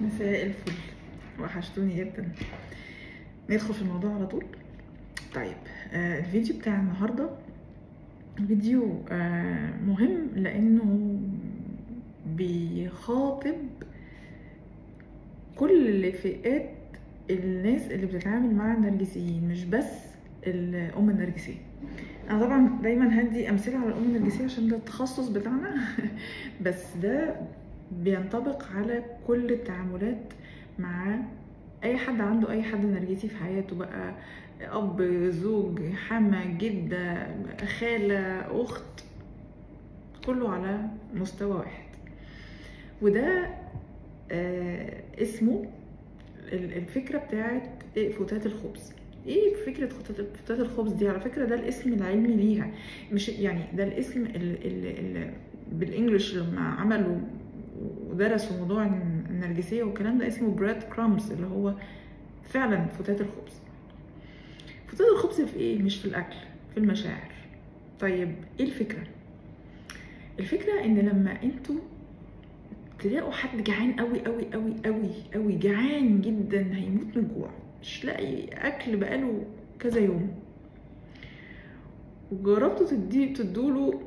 مساء الفل، وحشتوني جدا. ندخل في الموضوع على طول. طيب، الفيديو بتاع النهارده فيديو مهم لانه بيخاطب كل فئات الناس اللي بتتعامل مع النرجسيين، مش بس الام النرجسيه. انا طبعا دايما هدي امثله على الام النرجسيه عشان ده التخصص بتاعنا بس ده بينطبق على كل التعاملات مع اي حد عنده اي حد نرجسي في حياته، بقى اب، زوج، حما، جده، خاله، اخت، كله على مستوى واحد. وده اسمه الفكره بتاعت فتات الخبز. ايه فكره فتات الخبز دي؟ على فكره ده الاسم العلمي ليها، مش يعني ده الاسم اللي بالانجلش لما عملوا ودرسوا موضوع النرجسيه والكلام ده اسمه بريد كرامز، اللي هو فعلا فتات الخبز. فتات الخبز في ايه؟ مش في الاكل، في المشاعر. طيب ايه الفكره؟ الفكره ان لما انتوا تلاقوا حد جعان قوي قوي قوي قوي قوي، جعان جدا، هيموت من الجوع، مش لاقي اكل بقاله كذا يوم، وجربتوا تدوله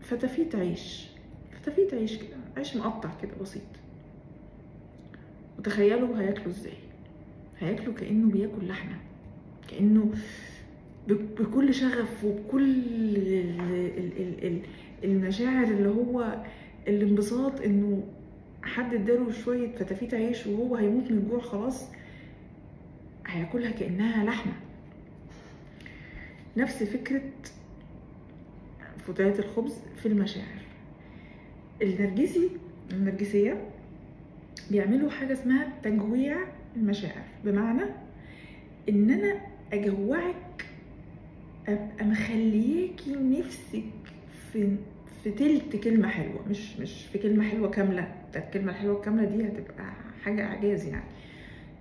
فتافيت عيش، فتافيت عيش كده، عيش مقطع كده بسيط، وتخيلوا هياكلوا ازاي؟ هياكلوا كأنه بياكل لحمة، كأنه بكل شغف وبكل المشاعر، اللي هو الانبساط انه حد اداله شوية فتافيت عيش وهو هيموت من الجوع خلاص، هياكلها كأنها لحمة. نفس فكرة فتات الخبز في المشاعر. النرجسية بيعملوا حاجة اسمها تجويع المشاعر، بمعنى ان انا اجوعك، ابقى مخلياكي نفسك في تلت كلمة حلوة، مش في كلمة حلوة كاملة. ده الكلمة الحلوة الكاملة دي هتبقى حاجة اعجاز يعني.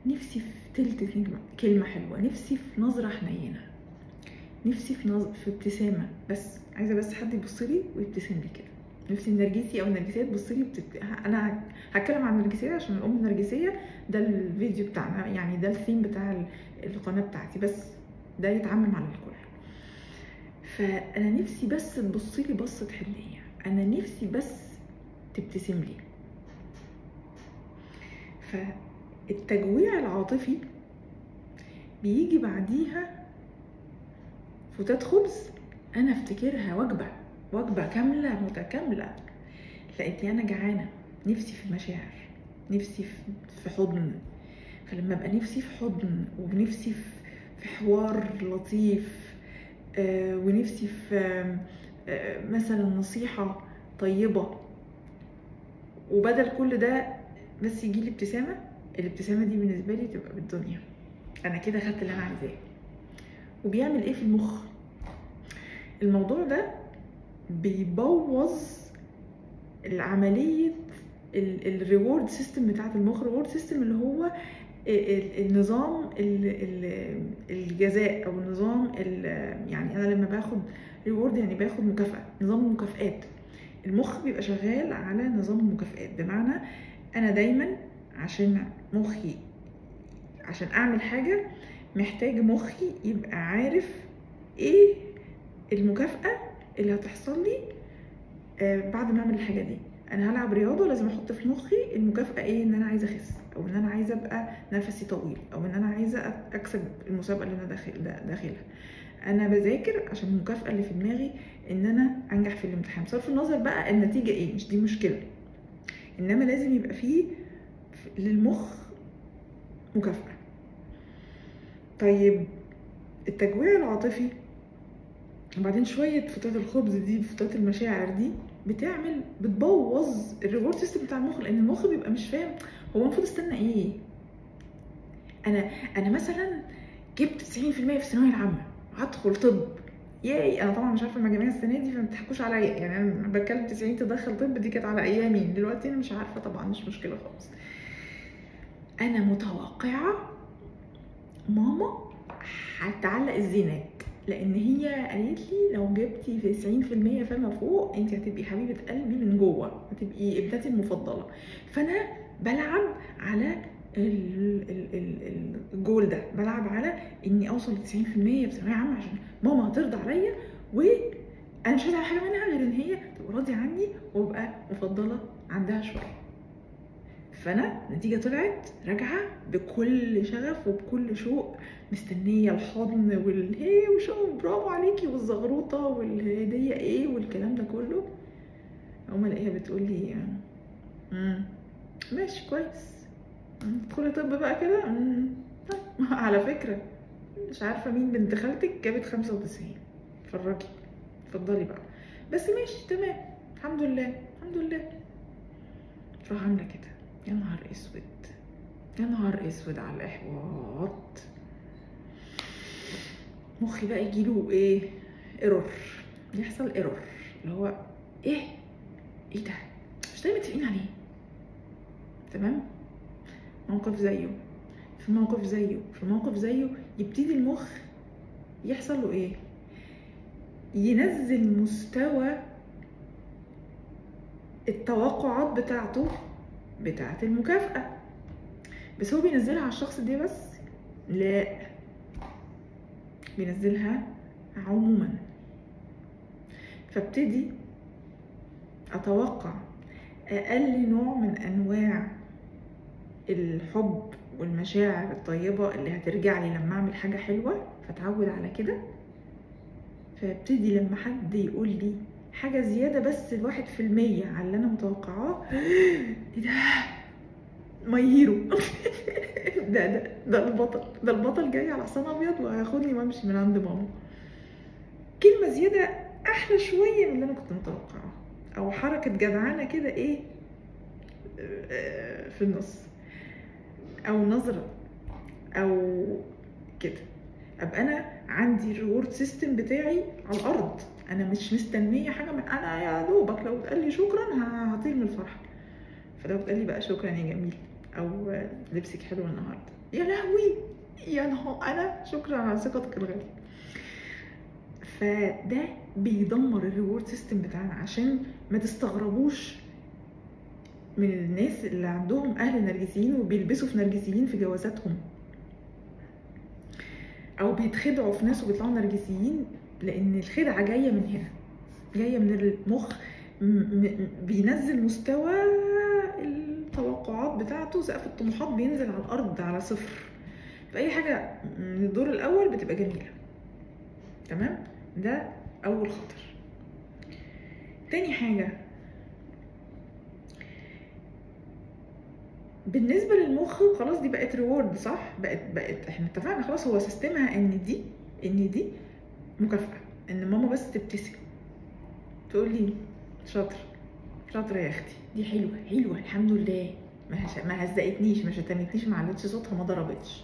نفسي في تلت كلمة حلوة، نفسي في نظرة حنينة، نفسي في ابتسامة، بس عايزة بس حد يبصلي ويبتسم لي كده. نفسي النرجسي او النرجسيه تبصلي انا هتكلم عن النرجسيه عشان الام النرجسيه ده الفيديو بتاعنا، يعني ده الثيم بتاع القناه بتاعتي، بس ده يتعمم على الكل. فانا نفسي بس تبصلي بصه حنيه، انا نفسي بس تبتسم لي. فالتجويع العاطفي بيجي بعديها فتات خبز، انا افتكرها وجبه كامله متكامله، لقيتني انا جعانه، نفسي في المشاعر، نفسي في حضن. فلما ابقى نفسي في حضن، ونفسي في حوار لطيف، ونفسي في مثلا نصيحه طيبه، وبدل كل ده بس يجي لي ابتسامه، الابتسامه دي بالنسبه لي تبقى بالدنيا، انا كده خدت اللي انا عايزاه. وبيعمل ايه في المخ؟ الموضوع ده بيبوظ العمليه الريورد سيستم بتاعت المخ. الريورد سيستم اللي هو النظام الجزاء، او النظام يعني انا لما باخد ريورد يعني باخد مكافأة، نظام المكافآت. المخ بيبقى شغال على نظام المكافآت، بمعنى انا دايما عشان اعمل حاجة محتاج مخي يبقى عارف ايه المكافأة اللي هتحصل لي بعد ما اعمل الحاجة دي. انا هلعب رياضه، لازم احط في مخي المكافاه ايه؟ ان انا عايزه اخس، او ان انا عايزه ابقى نفسي طويل، او ان انا عايزه اكسب المسابقه اللي انا داخلها. انا بذاكر عشان المكافاه اللي في دماغي ان انا انجح في الامتحان، بصرف النظر بقى النتيجه ايه، مش دي مشكله، انما لازم يبقى فيه للمخ مكافاه. طيب التجويع العاطفي وبعدين شويه فتات الخبز دي، فتات المشاعر دي، بتبوظ الريورد سيستم بتاع المخ، لان المخ بيبقى مش فاهم هو المفروض استنى ايه. انا مثلا جبت 90% في الثانويه العامه، هدخل طب، ياي. انا طبعا مش عارفه المجاميع السنه دي، فما تضحكوش عليا، يعني انا بتكلم 90 تدخل طب، دي كانت على ايامي، دلوقتي انا مش عارفه طبعا، مش مشكله خالص. انا متوقعه ماما هتعلق الزينات، لان هي قالت لي لو جبتي في 90% فما فوق انت هتبقي حبيبه قلبي من جوه، هتبقي ابنتي المفضله. فانا بلعب على الجول ده، بلعب على اني اوصل ل 90% في ثانويه عامه عشان ماما هترضى عليا، وانا مش عايزه حاجه منها غير ان هي تبقى راضيه عني وابقى مفضله عندها شويه. فانا النتيجه طلعت راجعه بكل شغف وبكل شوق، مستنيه الحضن والهي وشو برافو عليكي والزغروطه والهديه ايه والكلام ده كله. اقوم الاقيها بتقول لي ماشي كويس، ادخلي طب بقى كده. طيب على فكره مش عارفه مين بنت خالتك جابت 95، اتفرجي اتفضلي بقى، بس ماشي تمام الحمد لله الحمد لله. تروح عامله كده، يا نهار اسود يا نهار اسود على الاحباط. مخي بقى يجيله ايه؟ ايرور، يحصل ايرور اللي هو ايه ده مش ده متفقين عليه. تمام، موقف زيه في موقف زيه في موقف زيه، يبتدي المخ يحصل له ايه؟ ينزل مستوى التوقعات بتاعته بتاعت المكافأة. بس هو بينزلها على الشخص ده بس؟ لا، بينزلها عموما. فابتدي اتوقع اقل نوع من انواع الحب والمشاعر الطيبة اللي هترجع لي لما اعمل حاجة حلوة، فتعود على كده. فابتدي لما حد يقول لي حاجة زيادة بس 1% على اللي انا متوقعاه، ايه ده؟ ماي هيرو. ده البطل، ده البطل جاي على حصان ابيض وهياخدني وامشي من عند ماما. كلمة زيادة احلى شوية من اللي انا كنت متوقعاه، او حركة جدعانة كده ايه في النص، او نظرة او كده. ابقى انا عندي الريورد سيستم بتاعي على الارض، انا مش مستنيه حاجه من انا يا دوبك لو اتقال لي شكرا هطير من الفرحه. فلو اتقال لي بقى شكرا يا جميل، او لبسك حلو النهارده، يا لهوي يا نهار انا شكرا على ثقتك الغاليه. فده بيدمر الريورد سيستم بتاعنا. عشان ما تستغربوش من الناس اللي عندهم اهل نرجسيين وبيلبسوا في نرجسيين في جوازاتهم، او بيتخدعوا في ناس وبيطلعوا نرجسيين، لان الخدعه جايه من هنا، جايه من المخ. بينزل مستوى التوقعات بتاعته، سقف الطموحات بينزل على الارض على صفر. فاي حاجه من الدور الاول بتبقى جميله. تمام، ده اول خطر. تاني حاجه بالنسبه للمخ، خلاص دي بقت ريورد صح، بقت احنا اتفقنا خلاص هو سيستمها ان دي مكافاه، ان ماما بس تبتسم تقول لي شاطره يا اختي، دي حلوه الحمد لله، ما هزقتنيش ما شتمتنيش ما علتش صوتها ما ضربتش.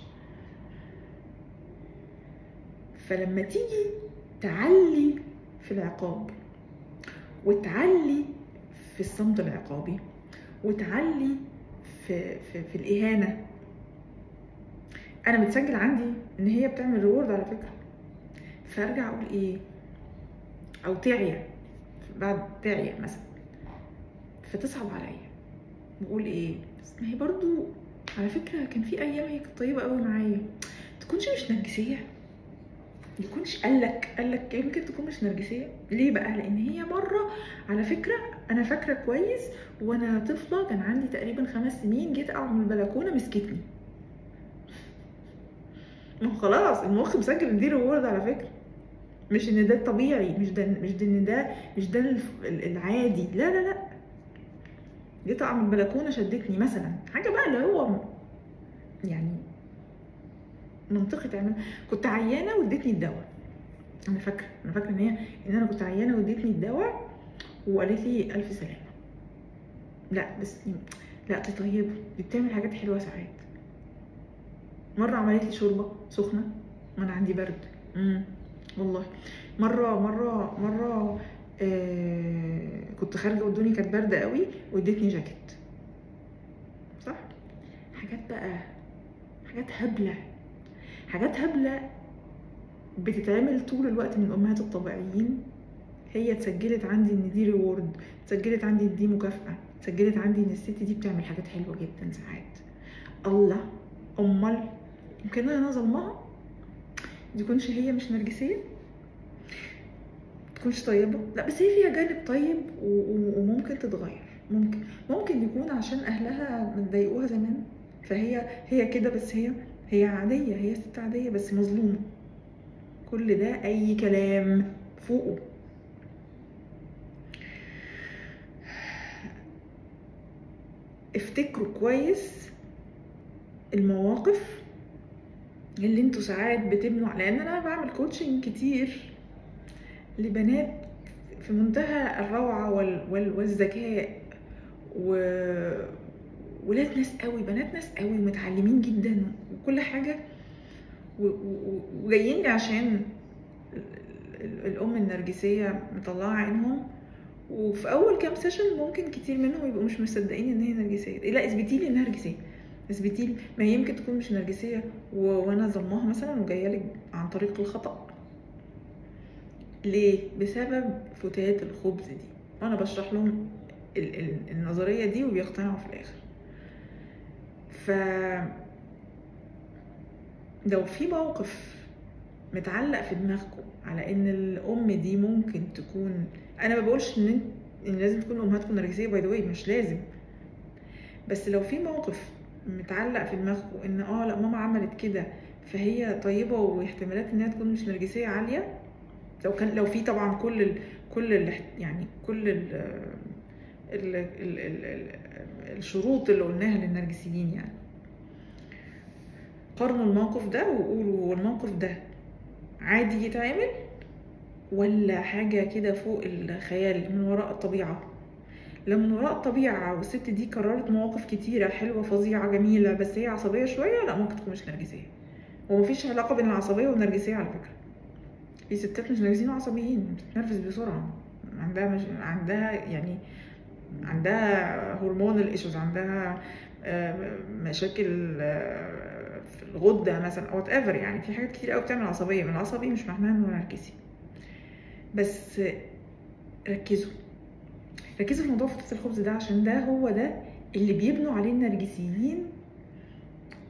فلما تيجي تعلي في العقاب، وتعلي في الصمت العقابي، وتعلي في الاهانه، انا متسجل عندي ان هي بتعمل ريورد على فكره. فارجع اقول ايه؟ او تعيا بعد تعيا مثلا، فتصعب عليا بقول ايه؟ بس ما هي برضو على فكره كان في ايام هي كانت طيبه قوي معايا، تكونش مش نرجسيه؟ يكونش قالك يمكن تكون مش نرجسيه. ليه بقى؟ لان هي مره على فكره انا فاكره كويس وانا طفله، كان عندي تقريبا 5 سنين، جيت اقع من البلكونه مسكتني. ما هو خلاص المخ مسجل ان دي ريورد على فكره، مش ان ده الطبيعي، مش ده العادي، لا جيت اقع من البلكونه شدتني مثلا، حاجه بقى اللي هو يعني منطقي تعمل. كنت عيانه وادتني الدواء، انا فاكره ان انا كنت عيانه وادتني الدواء وقالت لي الف سلامه. لا بس لا دي طيبه، دي بتعمل حاجات حلوه ساعات. مره عملت لي شوربه سخنه وانا عندي برد، والله مره كنت خارجه والدنيا كانت بارده قوي وادتني جاكيت. صح، حاجات بقى حاجات هبله بتتعمل طول الوقت من الامهات الطبيعيين. هي اتسجلت عندي ان دي ريورد، اتسجلت عندي ان دي مكافأة، اتسجلت عندي ان الست دي بتعمل حاجات حلوة جدا ساعات. الله، امال يمكن انا ظلمها؟ تكونش هي مش نرجسية، تكونش طيبة؟ لا، بس هي فيها جانب طيب وممكن تتغير. ممكن يكون عشان اهلها مضايقوها زمان، فهي كده. بس هي عادية، هي ست عادية بس مظلومة. كل ده اي كلام فوقه. افتكروا كويس المواقف اللي انتوا ساعات بتبنوا، لان انا بعمل كوتشنج كتير لبنات في منتهى الروعة والذكاء، ولاد ناس قوي، بنات ناس قوي، ومتعلمين جدا وكل حاجة، وجايين لي عشان الام النرجسية مطلعة عينهم. وفي اول كام سيشن ممكن كتير منهم يبقوا مش مصدقين ان هي نرجسية. لا، اثبتي لي انها نرجسية، اثبتي لي. ما هي يمكن تكون مش نرجسية وانا ظلماها مثلا وجايه لك عن طريق الخطأ. ليه؟ بسبب فتات الخبز دي، وانا بشرح لهم النظرية دي وبيقتنعوا في الاخر. لو في موقف متعلق في دماغكم على ان الام دي ممكن تكون، انا ما بقولش ان لازم تكون امهاتكم نرجسيه، باي ذا واي، مش لازم. بس لو في موقف متعلق في دماغكم ان لا ماما عملت كده فهي طيبه واحتمالات انها تكون مش نرجسيه عاليه، لو في طبعا كل الشروط اللي قلناها للنرجسيين. يعني قارنوا الموقف ده وقولوا هو الموقف ده عادي يتعمل ولا حاجه كده فوق الخيال من وراء الطبيعه. لو من وراء الطبيعه والست دي كررت مواقف كتيره حلوه فظيعه جميله بس هي عصبيه شويه، لا ممكن تكون مش نرجسيه. ومفيش علاقه بين العصبيه والنرجسيه على فكره. في ستات مش نرجسيين وعصبيين، بتتنرفز بسرعه، عندها هرمون الايشوز، عندها مشاكل في الغده مثلا او whatever. يعني في حاجات كتير قوي بتعمل عصبيه. من العصبي مش معناه انه نرجسي. بس ركزوا في موضوع فتات الخبز ده، عشان هو ده اللي بيبنوا عليه النرجسيين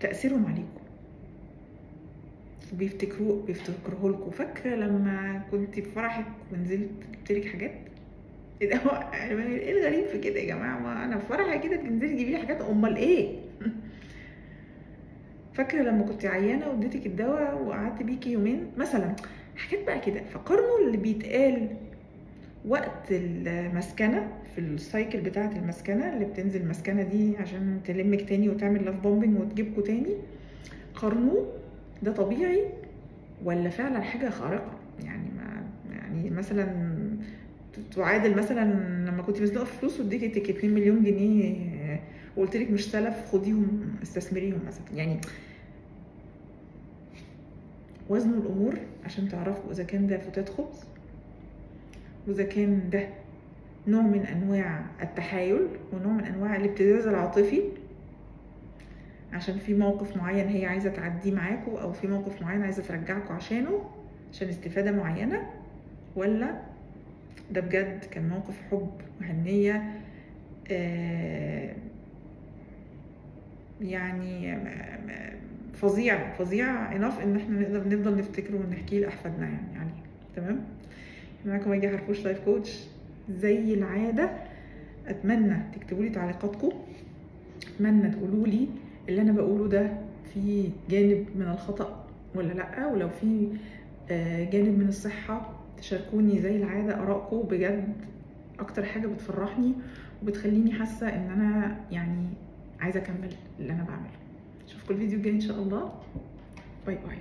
تاثيرهم عليكم، وبيفتكروه لكم. فاكره لما كنت في فرحك ونزلت جبتلك حاجات؟ ايه الغريب في كده يا جماعه؟ ما انا في فرحي كده تنزلي تجيبي لي حاجات، امال ايه؟ فاكره لما كنت عيانه واديتك الدواء وقعدت بيكي يومين مثلا؟ حاجات بقى كده. فقارنوا اللي بيتقال وقت المسكنه، في السايكل بتاعه المسكنه اللي بتنزل المسكنه دي عشان تلمك تاني وتعمل لاف بومبنج وتجيبكوا تاني. قارنوه ده طبيعي ولا فعلا حاجه خارقه. يعني مثلا تعادل مثلا لما كنت مزنوقه في فلوس واديتك 2 مليون جنيه وقلت لك مش سلف، خديهم استثمريهم مثلا. يعني وزنوا الامور عشان تعرفوا اذا كان ده فتات خبز واذا كان ده نوع من انواع التحايل ونوع من انواع الابتزاز العاطفي، عشان في موقف معين هي عايزه تعديه معاكم، او في موقف معين عايزه ترجعكم عشانه عشان استفاده معينه، ولا ده بجد كان موقف حب وحنيه يعني فظيع enough ان احنا نفضل نفتكره ونحكيه لاحفادنا. يعني تمام. معاكم ماجي حرفوش لايف كوتش زي العاده. اتمنى تكتبوا لي تعليقاتكم، اتمنى تقولوا لي اللي انا بقوله ده في جانب من الخطأ ولا لا، ولو في جانب من الصحه تشاركوني زي العاده ارائكم. بجد اكتر حاجه بتفرحني وبتخليني حاسه ان انا يعني عايزه اكمل اللي انا بعمله. اشوفكم الفيديو الجاي ان شاء الله. باي باي.